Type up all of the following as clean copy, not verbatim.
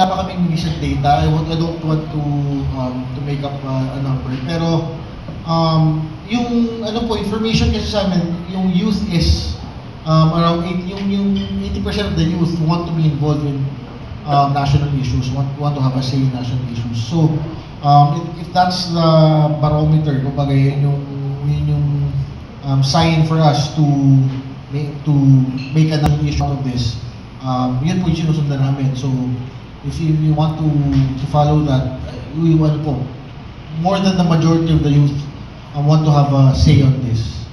wala pa kaming recent data. I don't want to make up a number. Pero yung ano po, information kasi sa amin, yung youth is around 80% of the youth want to be involved in national issues, want to have a say in national issues. So if that's the barometer, kumbaga yun yung sign for us to make an issue out of this. Yun po yung sinusundan namin. So if you want to follow that, we want po, more than the majority of the youth want to have a say on this.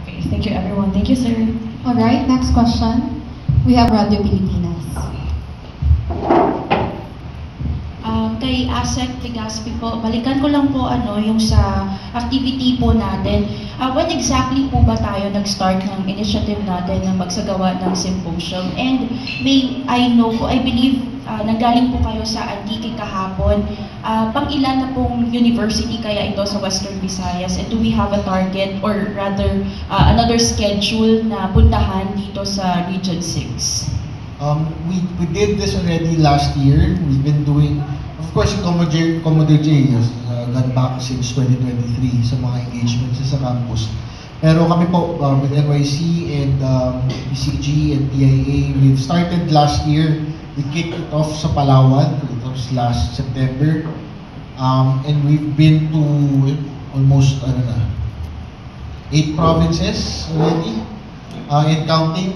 Okay, thank you everyone. Thank you, sir. Alright, next question. We have Radio Pilipinas. Kay Asek Legaspi po, balikan ko lang po yung sa activity po natin. When exactly po ba tayo nag-start ng initiative natin na magsagawa ng symposium? And I believe nanggaling po kayo sa Antique kahapon. Pang-ilan na pong university kaya ito sa Western Visayas? And do we have a target or rather another schedule na puntahan dito sa Region 6? We did this already last year. We've been doing, of course, Commodore J has gone back since 2023 sa mga engagements sa campus. Pero kami po, with NYC and PCG and PIA, we've started last year. We kicked it off sa Palawan. It was last September. And we've been to almost 8 provinces already, and counting.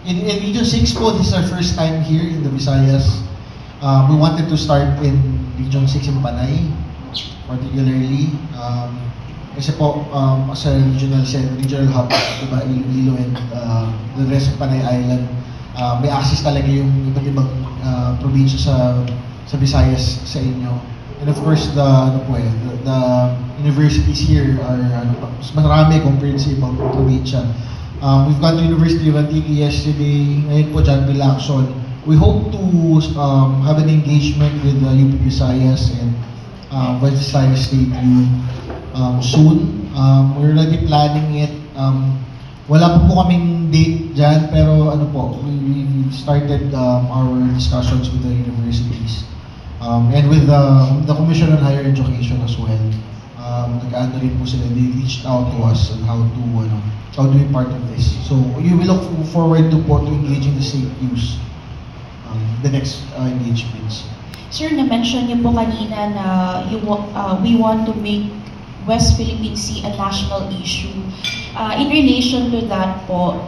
In Region 6 po, this is our first time here in the Visayas. We wanted to start in Region 6 in Panay, particularly. Kasi po, as a regional hub, diba, Iloilo and the rest of Panay Island, may access talaga yung iba't ibang probinsya sa Visayas sa inyo. And of course, the universities here are mas marami compared sa ibang probinsya. We've gone to University of Antique yesterday, ngayon po John B. Lacson. We hope to have an engagement with UP Visayas and West Visayas State U soon. We're already planning it. Wala po kaming date dyan, pero we started our discussions with the universities and with the Commission on Higher Education as well. Nag-ano rin po sila, they reached out to us on how to be part of this. So you will look forward to engaging the state use the next engagements. Sir, na-mention niyo po kanina na we want to make West Philippine Sea a national issue. In relation to that po,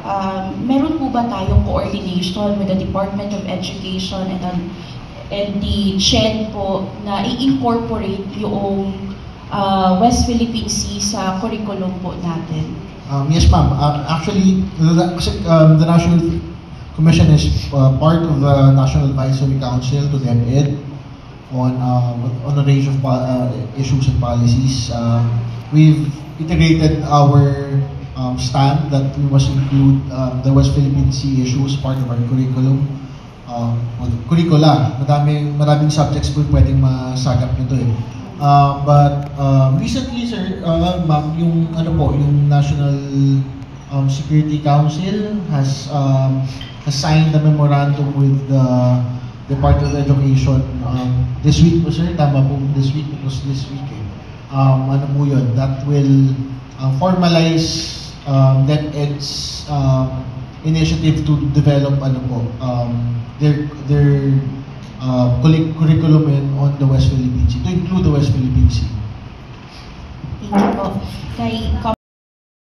meron po ba tayong coordination with the Department of Education and the CHED po na i-incorporate yung West Philippine Sea sa curriculum po natin? Yes, ma'am. Actually, the National Commission is part of the National Advisory Council to DepEd on a range of issues and policies. We've integrated our stand that we must include the West Philippine Sea issues part of our curriculum. Curricula, maraming subjects po pwedeng masagap nito eh. But recently, sir, ma'am, yung National Security Council has signed a memorandum with the Department of Education this week po, sir. Tama po, this week, it was this week eh. Po yun, that will formalize DepEd's initiative to develop their curriculum on the West Philippine Sea, to include the West Philippine Sea. Thank you po.